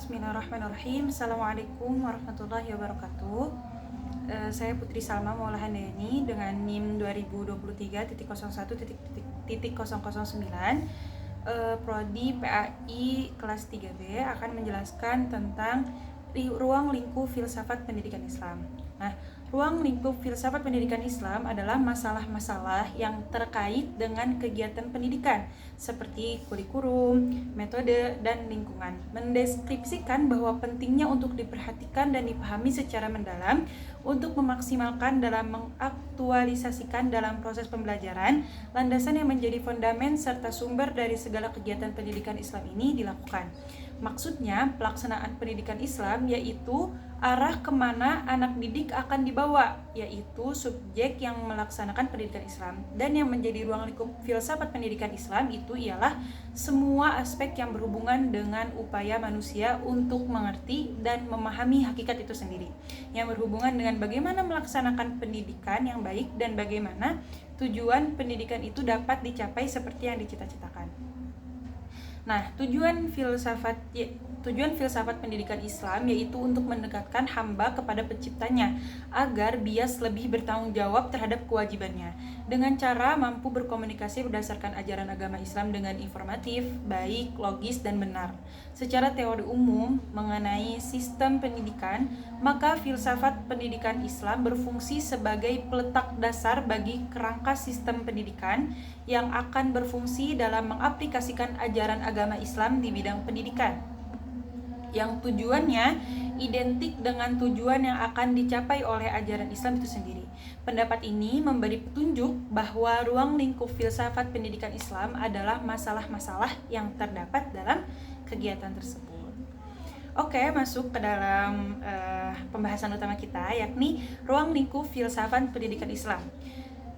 Bismillahirrahmanirrahim. Assalamualaikum warahmatullahi wabarakatuh. Saya Putri Salma Maula Handayani dengan NIM 2023.01.009, Prodi PAI kelas 3B akan menjelaskan tentang ruang lingkup filsafat pendidikan Islam. Nah, ruang lingkup filsafat pendidikan Islam adalah masalah-masalah yang terkait dengan kegiatan pendidikan seperti kurikulum, metode, dan lingkungan. Mendeskripsikan bahwa pentingnya untuk diperhatikan dan dipahami secara mendalam untuk memaksimalkan dalam mengaktualisasikan dalam proses pembelajaran, landasan yang menjadi fondamen serta sumber dari segala kegiatan pendidikan Islam ini dilakukan. Maksudnya, pelaksanaan pendidikan Islam yaitu arah kemana anak didik akan dibawa, yaitu subjek yang melaksanakan pendidikan Islam. Dan yang menjadi ruang lingkup filsafat pendidikan Islam itu ialah semua aspek yang berhubungan dengan upaya manusia untuk mengerti dan memahami hakikat itu sendiri, yang berhubungan dengan bagaimana melaksanakan pendidikan yang baik dan bagaimana tujuan pendidikan itu dapat dicapai seperti yang dicita-citakan. Nah, tujuan filsafat pendidikan Islam yaitu untuk mendekatkan hamba kepada penciptanya agar bias lebih bertanggung jawab terhadap kewajibannya dengan cara mampu berkomunikasi berdasarkan ajaran agama Islam dengan informatif, baik, logis, dan benar. Secara teori umum mengenai sistem pendidikan, maka filsafat pendidikan Islam berfungsi sebagai peletak dasar bagi kerangka sistem pendidikan yang akan berfungsi dalam mengaplikasikan ajaran agama Islam di bidang pendidikan, yang tujuannya identik dengan tujuan yang akan dicapai oleh ajaran Islam itu sendiri. Pendapat ini memberi petunjuk bahwa ruang lingkup filsafat pendidikan Islam adalah masalah-masalah yang terdapat dalam kegiatan tersebut. Oke, masuk ke dalam pembahasan utama kita, yakni ruang lingkup filsafat pendidikan Islam.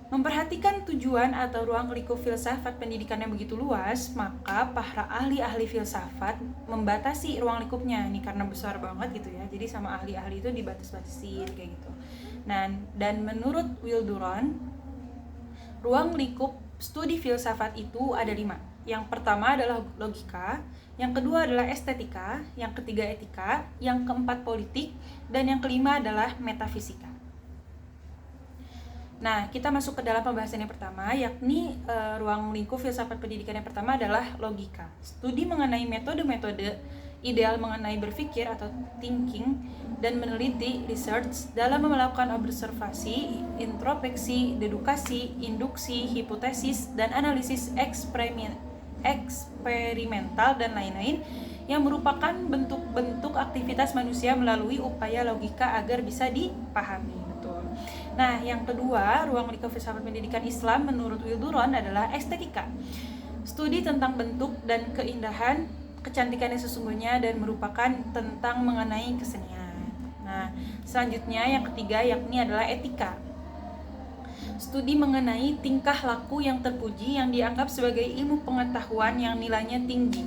Memperhatikan tujuan atau ruang lingkup filsafat pendidikan yang begitu luas, maka para ahli-ahli filsafat membatasi ruang lingkupnya. Ini karena besar banget gitu ya, jadi sama ahli-ahli itu dibatas-batasin kayak gitu. Nah, dan menurut Will Durant, ruang lingkup studi filsafat itu ada 5. Yang pertama adalah logika, yang kedua adalah estetika, yang ketiga etika, yang keempat politik, dan yang kelima adalah metafisika. Nah, kita masuk ke dalam pembahasan yang pertama, yakni ruang lingkup filsafat pendidikan yang pertama adalah logika. Studi mengenai metode-metode ideal mengenai berpikir atau thinking dan meneliti research dalam melakukan observasi, introspeksi, dedukasi, induksi, hipotesis, dan analisis eksperimental dan lain-lain yang merupakan bentuk-bentuk aktivitas manusia melalui upaya logika agar bisa dipahami. Nah, yang kedua, ruang lingkup filsafat pendidikan Islam menurut Will Durant adalah estetika. Studi tentang bentuk dan keindahan, kecantikan yang sesungguhnya dan merupakan tentang mengenai kesenian. Nah, selanjutnya yang ketiga yakni adalah etika. Studi mengenai tingkah laku yang terpuji yang dianggap sebagai ilmu pengetahuan yang nilainya tinggi.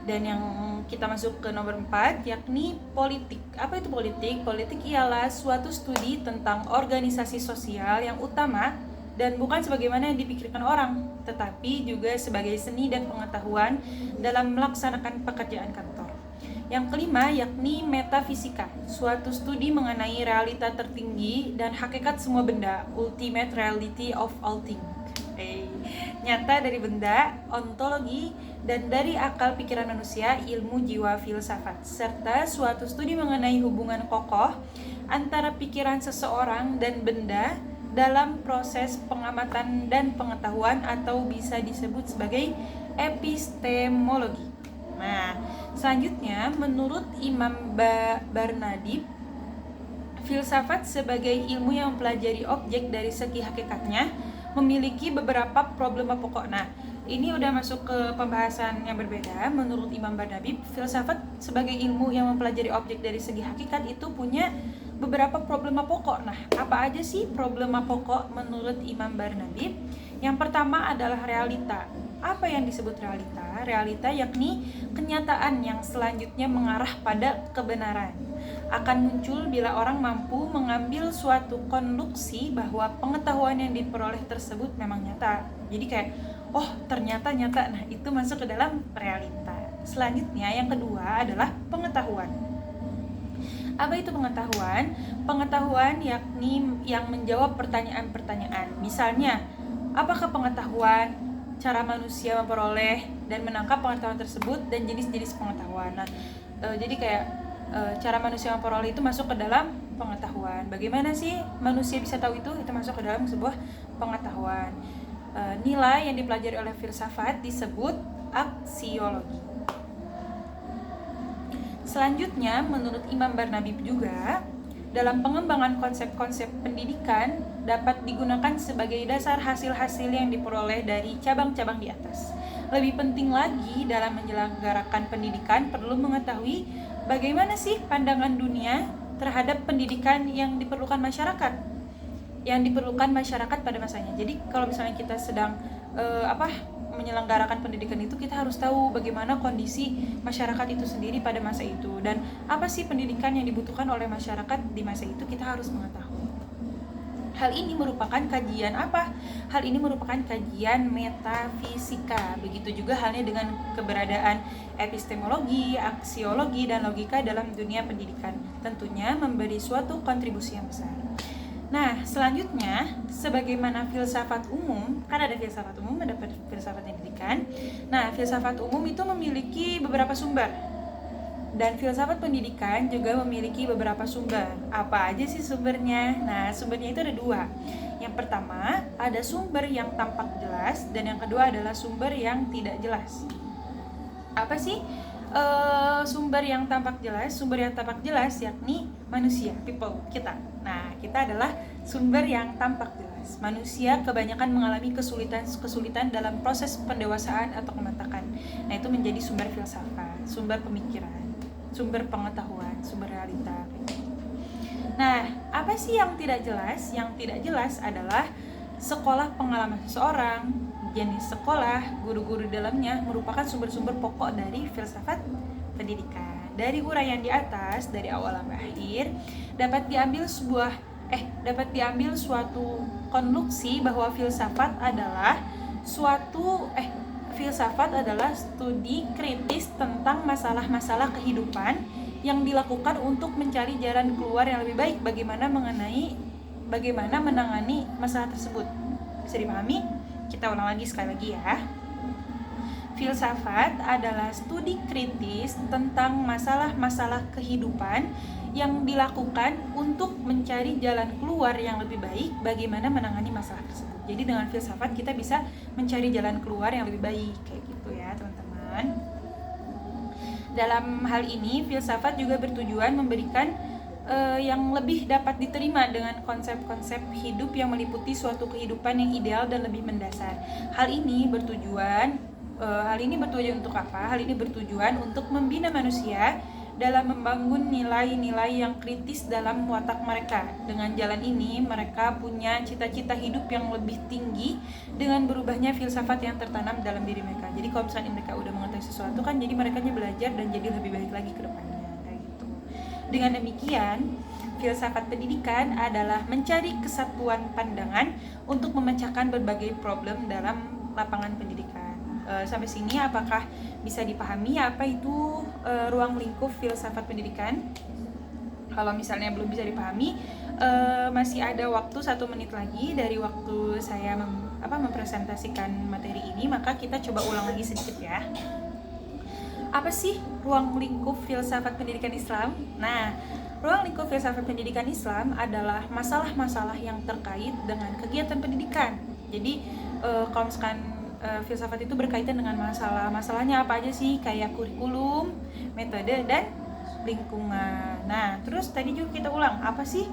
Dan yang kita masuk ke nomor 4 yakni politik. Apa itu politik? Politik ialah suatu studi tentang organisasi sosial yang utama dan bukan sebagaimana yang dipikirkan orang, tetapi juga sebagai seni dan pengetahuan dalam melaksanakan pekerjaan kantor. Yang kelima yakni metafisika, suatu studi mengenai realita tertinggi dan hakikat semua benda, ultimate reality of all things. Nyata dari benda, ontologi, dan dari akal pikiran manusia, ilmu jiwa filsafat, serta suatu studi mengenai hubungan kokoh antara pikiran seseorang dan benda dalam proses pengamatan dan pengetahuan atau bisa disebut sebagai epistemologi. Nah, selanjutnya menurut Imam Barnadib, filsafat sebagai ilmu yang mempelajari objek dari segi hakikatnya memiliki beberapa problema pokok. Nah, ini udah masuk ke pembahasan yang berbeda. Menurut Imam Barnadib, filsafat sebagai ilmu yang mempelajari objek dari segi hakikat itu punya beberapa problema pokok. Nah, apa aja sih problema pokok menurut Imam Barnadib? Yang pertama adalah realita. Apa yang disebut realita? Realita yakni kenyataan yang selanjutnya mengarah pada kebenaran. Akan muncul bila orang mampu mengambil suatu konklusi bahwa pengetahuan yang diperoleh tersebut memang nyata. Jadi kayak, oh ternyata nyata, nah itu masuk ke dalam realita. Selanjutnya yang kedua adalah pengetahuan. Apa itu pengetahuan? Pengetahuan yakni yang menjawab pertanyaan-pertanyaan. Misalnya, apakah pengetahuan, cara manusia memperoleh dan menangkap pengetahuan tersebut, dan jenis-jenis pengetahuan. Nah, jadi kayak cara manusia memperoleh itu masuk ke dalam pengetahuan. Bagaimana sih manusia bisa tahu itu? Itu masuk ke dalam sebuah pengetahuan. Nilai yang dipelajari oleh filsafat disebut aksiologi. Selanjutnya, menurut Imam Barnabi juga, dalam pengembangan konsep-konsep pendidikan dapat digunakan sebagai dasar hasil-hasil yang diperoleh dari cabang-cabang di atas. Lebih penting lagi, dalam menyelenggarakan pendidikan perlu mengetahui bagaimana sih pandangan dunia terhadap pendidikan yang diperlukan masyarakat pada masanya. Jadi kalau misalnya kita sedang menyelenggarakan pendidikan itu, kita harus tahu bagaimana kondisi masyarakat itu sendiri pada masa itu, dan apa sih pendidikan yang dibutuhkan oleh masyarakat di masa itu, kita harus mengetahui. Hal ini merupakan kajian apa? Hal ini merupakan kajian metafisika. Begitu juga halnya dengan keberadaan epistemologi, aksiologi, dan logika dalam dunia pendidikan. Tentunya memberi suatu kontribusi yang besar. Nah, selanjutnya, sebagaimana filsafat umum, kan ada filsafat umum, ada filsafat pendidikan. Nah, filsafat umum itu memiliki beberapa sumber, dan filsafat pendidikan juga memiliki beberapa sumber. Apa aja sih sumbernya? Nah, sumbernya itu ada dua. Yang pertama, ada sumber yang tampak jelas, dan yang kedua adalah sumber yang tidak jelas. Apa sih sumber yang tampak jelas? Sumber yang tampak jelas yakni manusia, people, kita. Nah, kita adalah sumber yang tampak jelas. Manusia kebanyakan mengalami kesulitan dalam proses pendewasaan atau kematangan. Nah, itu menjadi sumber filsafat, sumber pemikiran, sumber pengetahuan, sumber realita. Nah, apa sih yang tidak jelas? Yang tidak jelas adalah sekolah pengalaman seseorang, jenis sekolah, guru-guru dalamnya merupakan sumber-sumber pokok dari filsafat pendidikan. Dari uraian di atas, dari awal sampai akhir, dapat diambil suatu konklusi bahwa filsafat adalah studi kritis tentang masalah-masalah kehidupan yang dilakukan untuk mencari jalan keluar yang lebih baik bagaimana menangani masalah tersebut. Bisa dipahami? Kita ulang lagi sekali lagi ya. Filsafat adalah studi kritis tentang masalah-masalah kehidupan yang dilakukan untuk mencari jalan keluar yang lebih baik bagaimana menangani masalah tersebut. Jadi dengan filsafat kita bisa mencari jalan keluar yang lebih baik, kayak gitu ya teman-teman. Dalam hal ini, filsafat juga bertujuan memberikan yang lebih dapat diterima dengan konsep-konsep hidup yang meliputi suatu kehidupan yang ideal dan lebih mendasar. Hal ini bertujuan untuk apa? Hal ini bertujuan untuk membina manusia dalam membangun nilai-nilai yang kritis dalam watak mereka. Dengan jalan ini, mereka punya cita-cita hidup yang lebih tinggi dengan berubahnya filsafat yang tertanam dalam diri mereka. Jadi kalau misalnya mereka udah mengetahui sesuatu kan, jadi mereka belajar dan jadi lebih baik lagi ke depannya. Kayak gitu. Dengan demikian, filsafat pendidikan adalah mencari kesatuan pandangan untuk memecahkan berbagai problem dalam lapangan pendidikan. Sampai sini apakah bisa dipahami apa itu ruang lingkup filsafat pendidikan? Kalau misalnya belum bisa dipahami, masih ada waktu 1 menit lagi dari waktu saya mempresentasikan materi ini, maka kita coba ulang lagi sedikit ya. Apa sih ruang lingkup filsafat pendidikan Islam? Nah, ruang lingkup filsafat pendidikan Islam adalah masalah-masalah yang terkait dengan kegiatan pendidikan. Jadi kalau misalkan filsafat itu berkaitan dengan masalahnya apa aja sih, kayak kurikulum, metode, dan lingkungan. Nah, terus tadi juga kita ulang, apa sih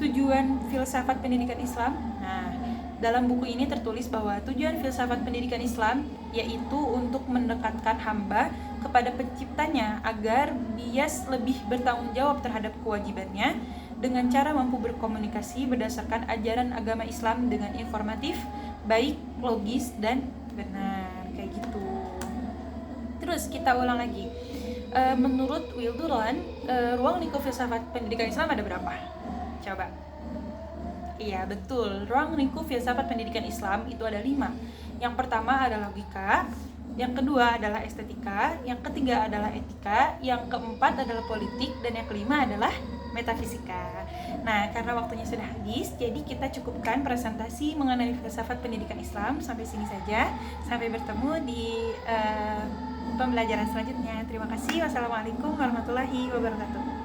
tujuan filsafat pendidikan Islam? Nah, dalam buku ini tertulis bahwa tujuan filsafat pendidikan Islam yaitu untuk mendekatkan hamba kepada penciptanya agar dia lebih bertanggung jawab terhadap kewajibannya dengan cara mampu berkomunikasi berdasarkan ajaran agama Islam dengan informatif, baik, logis, dan benar, kayak gitu. Terus kita ulang lagi. Menurut Will Durant, ruang lingkup filsafat pendidikan Islam ada berapa? Coba. Iya, betul. Ruang lingkup filsafat pendidikan Islam itu ada 5. Yang pertama ada logika, yang kedua adalah estetika, yang ketiga adalah etika, yang keempat adalah politik, dan yang kelima adalah metafisika. Nah, karena waktunya sudah habis, jadi kita cukupkan presentasi mengenai filsafat pendidikan Islam sampai sini saja. Sampai bertemu di pembelajaran selanjutnya. Terima kasih. Wassalamualaikum warahmatullahi wabarakatuh.